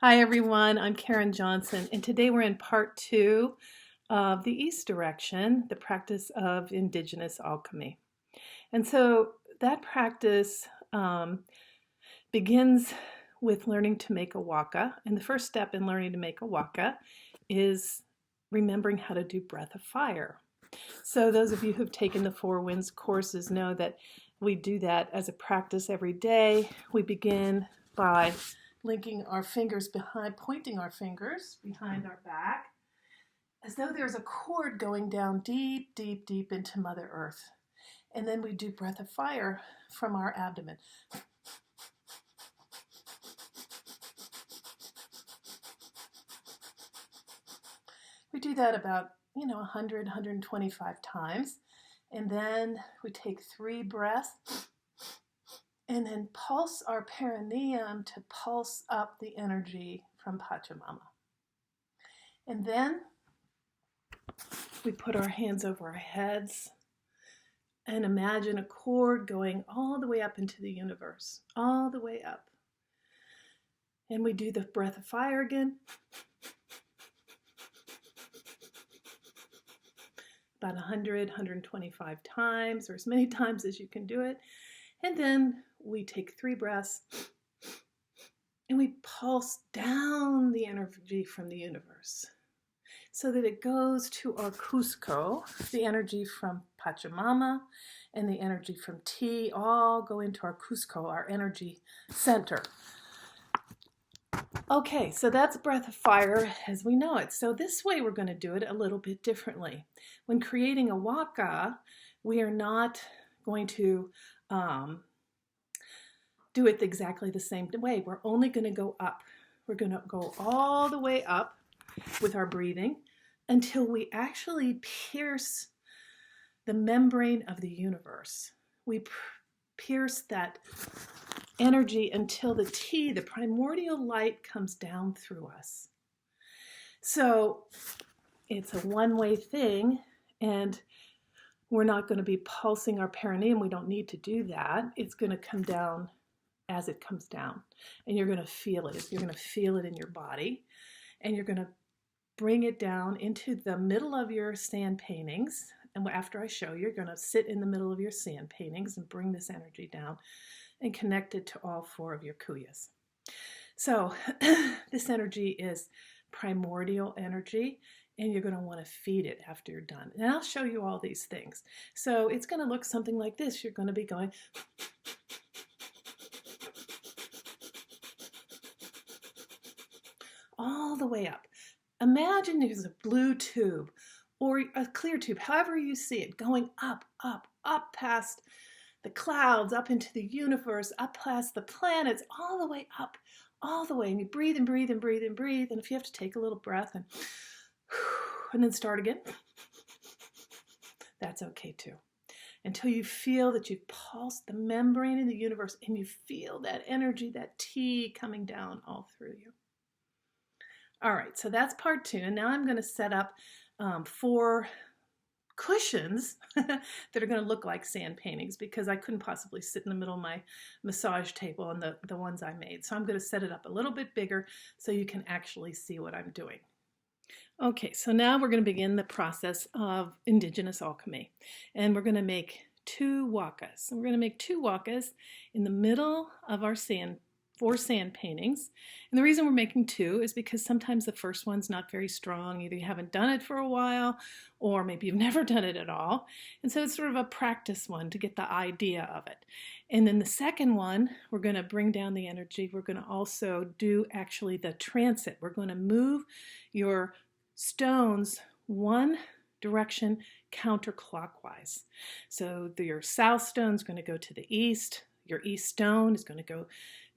Hi everyone, I'm Karen Johnson, and today we're in part 2 of the East Direction, the practice of Indigenous Alchemy. And so that practice begins with learning to make a huaca, and the first step in learning to make a huaca is remembering how to do breath of fire. So those of you who've taken the Four Winds courses know that we do that as a practice every day. We begin by linking our fingers behind, pointing our fingers behind our back, as though there's a cord going down deep, deep, deep into Mother Earth. And then we do breath of fire from our abdomen. We do that about 100, 125 times. And then we take 3 breaths and then pulse our perineum to pulse up the energy from Pachamama. And then we put our hands over our heads and imagine a cord going all the way up into the universe, all the way up. And we do the breath of fire again. About 100, 125 times, or as many times as you can do it. And then we take 3 breaths and we pulse down the energy from the universe so that it goes to our Cusco, the energy from Pachamama and the energy from Ti all go into our Cusco, our energy center. Okay, so that's breath of fire as we know it. So this way we're going to do it a little bit differently. When creating a huaca, we are not going to do it exactly the same way. We're only going to go up. We're going to go all the way up with our breathing until we actually pierce the membrane of the universe. We pierce that energy until the Ti, the primordial light, comes down through us. So it's a one-way thing, and we're not going to be pulsing our perineum. We don't need to do that. It's going to come down as it comes down, and you're going to feel it. You're going to feel it in your body, and you're going to bring it down into the middle of your sand paintings. And after I show you, you're going to sit in the middle of your sand paintings and bring this energy down and connect it to all 4 of your kuyas. So this energy is primordial energy, and you're going to want to feed it after you're done. And I'll show you all these things. So it's going to look something like this. You're going to be going all the way up. Imagine there's a blue tube or a clear tube, however you see it, going up, up, up past the clouds, up into the universe, up past the planets, all the way up, all the way. And you breathe and breathe and breathe and breathe. And if you have to take a little breath and then start again, that's okay too. Until you feel that you've pulsed the membrane in the universe and you feel that energy, that Ti coming down all through you. All right, so that's part 2. And now I'm going to set up 4 cushions that are going to look like sand paintings because I couldn't possibly sit in the middle of my massage table on the ones I made. So I'm going to set it up a little bit bigger so you can actually see what I'm doing. Okay, so now we're going to begin the process of Indigenous Alchemy. And we're going to make 2 huacas. So we're going to make 2 huacas in the middle of our 4 sand paintings. And the reason we're making 2 is because sometimes the first one's not very strong. Either you haven't done it for a while, or maybe you've never done it at all. And so it's sort of a practice one to get the idea of it. And then the second one, we're going to bring down the energy. We're going to also do actually the transit. We're going to move your stones one direction counterclockwise. So your south stone is going to go to the east. Your east stone is going to go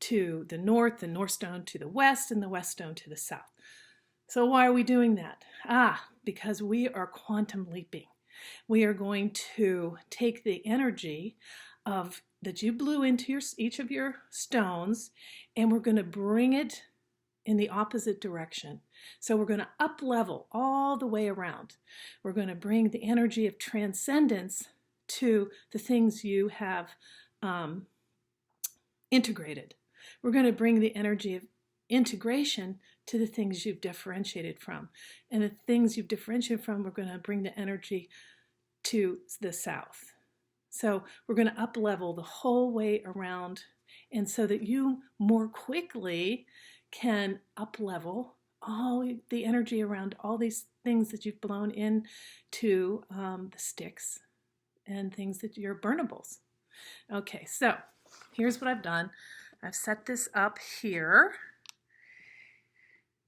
to the north stone to the west, and the west stone to the south. So why are we doing that? Because we are quantum leaping. We are going to take the energy that you blew into each of your stones, and we're going to bring it in the opposite direction. So we're going to up level all the way around. We're going to bring the energy of transcendence to the things you have integrated. We're going to bring the energy of integration to the things you've differentiated from. And the things you've differentiated from, we're going to bring the energy to the south. So we're going to up level the whole way around, and so that you more quickly can up level all the energy around all these things that you've blown into the sticks and things that you're burnables. Okay, so here's what I've done. I've set this up here,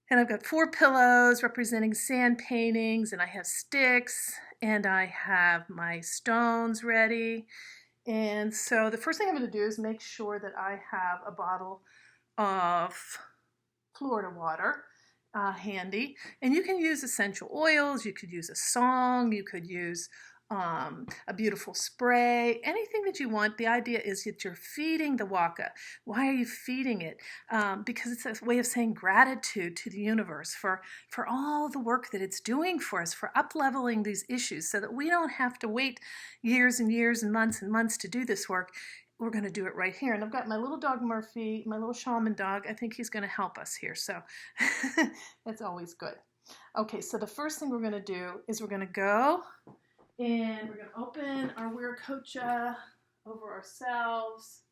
and I've got 4 pillows representing sand paintings, and I have sticks, and I have my stones ready. And so the first thing I'm going to do is make sure that I have a bottle of Florida water handy. And you can use essential oils, you could use a song, you could use a beautiful spray, anything that you want. The idea is that you're feeding the huaca. Why are you feeding it? Because it's a way of saying gratitude to the universe for all the work that it's doing for us, for up-leveling these issues so that we don't have to wait years and years and months to do this work. We're going to do it right here. And I've got my little dog Murphy, my little shaman dog. I think he's going to help us here, so that's always good. Okay, so the first thing we're going to do is we're going to go and we're going to open our Huacas over ourselves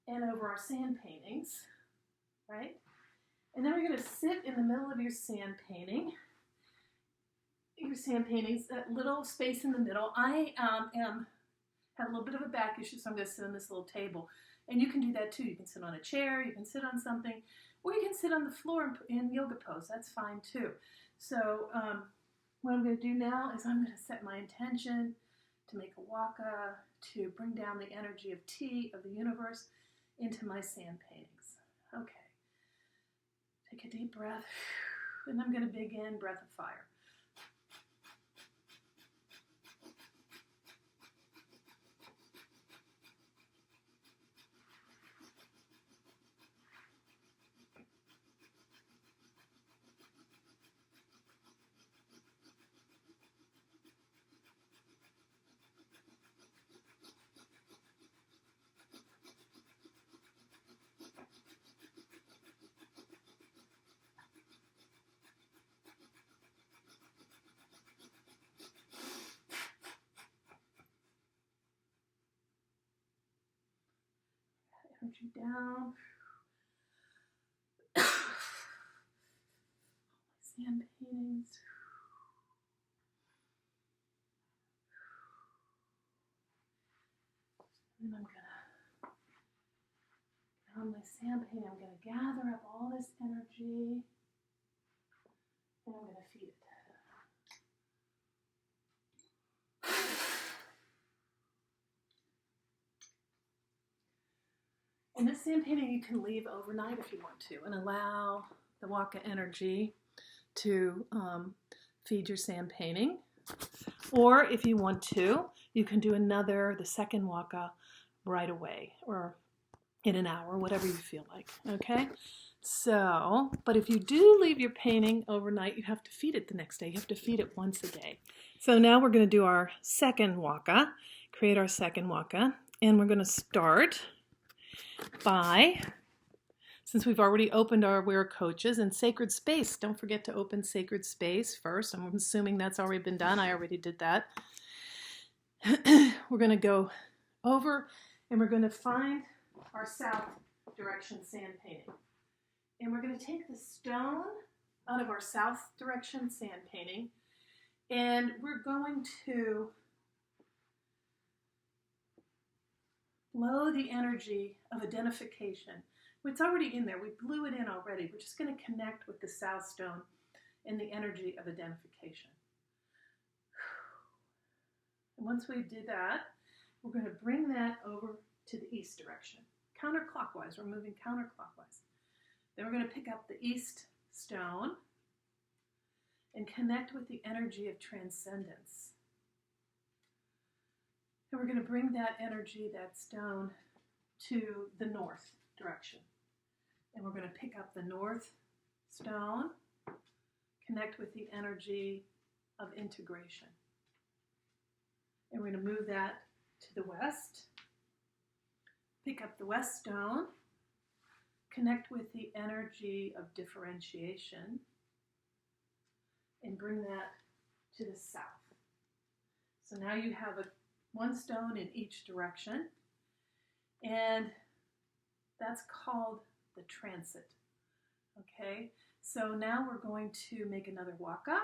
and over our sand paintings, right? And then we're going to sit in the middle of your sand painting. Your sand paintings, that little space in the middle. I have a little bit of a back issue, so I'm going to sit on this little table. And you can do that too. You can sit on a chair, you can sit on something, or you can sit on the floor in yoga pose. That's fine too. So what I'm going to do now is I'm going to set my intention to make a huaca, to bring down the energy of tea, of the universe, into my sand paintings. Okay. Take a deep breath, and I'm going to begin breath of fire. Energy down. Sand paintings. And I'm gonna, on my sand painting, I'm gonna gather up all this energy and I'm gonna feed it. And this sand painting you can leave overnight if you want to, and allow the huaca energy to feed your sand painting. Or if you want to, you can do the second huaca right away, or in an hour, whatever you feel like, okay? So, but if you do leave your painting overnight, you have to feed it the next day. You have to feed it once a day. So now we're going to do our second huaca, create our second huaca, and we're going to start by, since we've already opened our Huacas and sacred space, don't forget to open sacred space first. I'm assuming that's already been done. I already did that. We're going to go over and we're going to find our south direction sand painting. And we're going to take the stone out of our south direction sand painting, and we're going to blow the energy of identification. It's already in there. We blew it in already. We're just going to connect with the south stone and the energy of identification. And once we do that, we're going to bring that over to the east direction. Counterclockwise. We're moving counterclockwise. Then we're going to pick up the east stone and connect with the energy of transcendence. And we're going to bring that energy, that stone, to the north direction. And we're going to pick up the north stone, connect with the energy of integration. And we're going to move that to the west, pick up the west stone, connect with the energy of differentiation and bring that to the south. So now you have one stone in each direction, and that's called the transit. Okay, so now we're going to make another huaca,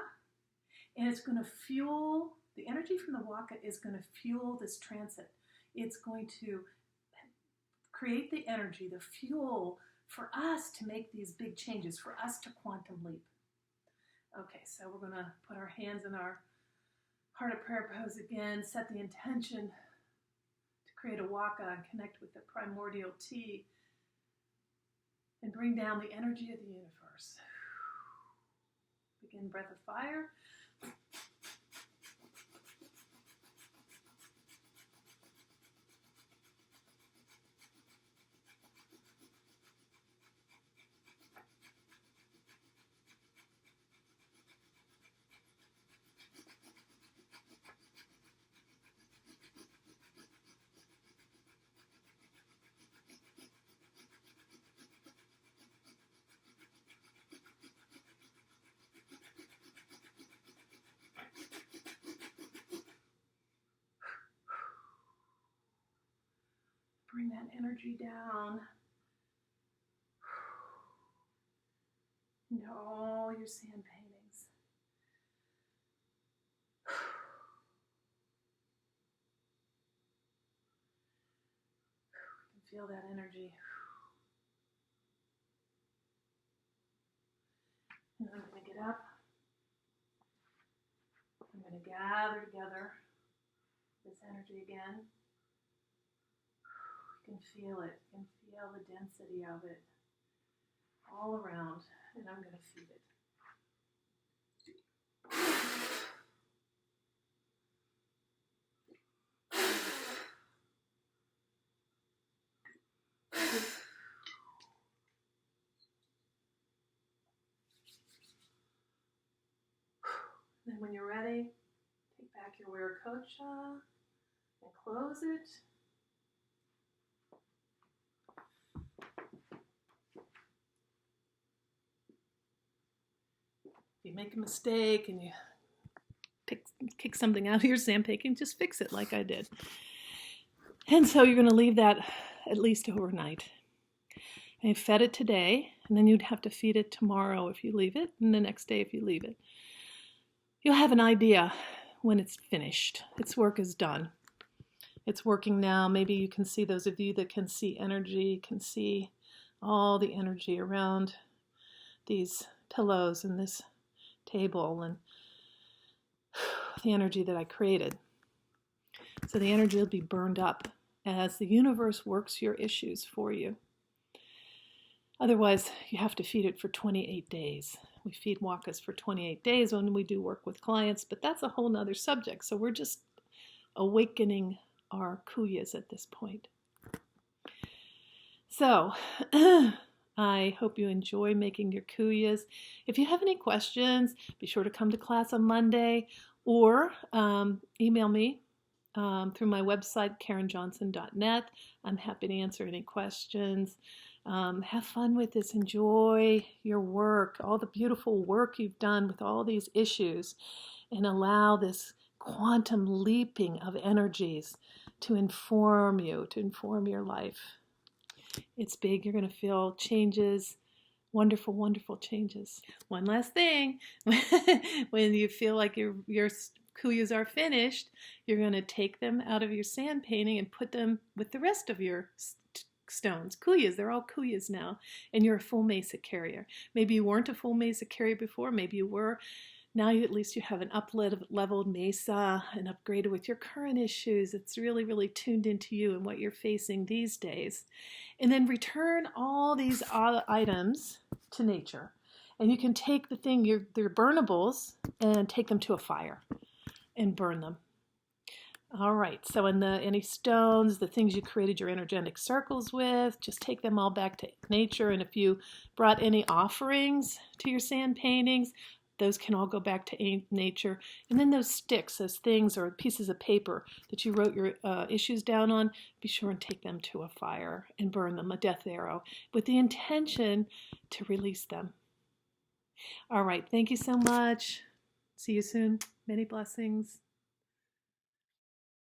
and it's going to fuel, the energy from the huaca is going to fuel this transit. It's going to create the energy, the fuel for us to make these big changes, for us to quantum leap. Okay, so we're going to put our hands in our heart of prayer pose again, set the intention to create a huaca and connect with the primordial tea and bring down the energy of the universe. Begin breath of fire. Bring that energy down into all your sand paintings. You can feel that energy. And I'm going to get up. I'm going to gather together this energy again. You can feel it. You can feel the density of it all around, and I'm going to feed it. Then when you're ready, take back your Huacas and close it. If you make a mistake and you kick something out of your sand painting, just fix it like I did. And so you're going to leave that at least overnight. And you fed it today, and then you'd have to feed it tomorrow if you leave it, and the next day if you leave it. You'll have an idea when it's finished. Its work is done. It's working now. Maybe you can see, those of you that can see energy, can see all the energy around these pillows and this table and the energy that I created. So the energy will be burned up as the universe works your issues for you. Otherwise, you have to feed it for 28 days. We feed huacas for 28 days when we do work with clients, but that's a whole nother subject. So we're just awakening our kuyas at this point. So I hope you enjoy making your kuyas. If you have any questions, be sure to come to class on Monday or email me through my website, karenjohnson.net. I'm happy to answer any questions. Have fun with this. Enjoy your work, all the beautiful work you've done with all these issues, and allow this quantum leaping of energies to inform you, to inform your life. It's big. You're going to feel changes, wonderful, wonderful changes. One last thing, when you feel like your kuyas are finished, you're going to take them out of your sand painting and put them with the rest of your stones. Kuyas, they're all kuyas now, and you're a full Mesa carrier. Maybe you weren't a full Mesa carrier before, maybe you were. Now at least you have an up-leveled Mesa and upgraded with your current issues. It's really, really tuned into you and what you're facing these days. And then return all these items to nature. And you can take they're burnables, and take them to a fire and burn them. All right, so any stones, the things you created your energetic circles with, just take them all back to nature. And if you brought any offerings to your sand paintings, those can all go back to nature. And then those sticks, those things or pieces of paper that you wrote your issues down on, be sure and take them to a fire and burn them, a death arrow, with the intention to release them. All right, thank you so much. See you soon. Many blessings.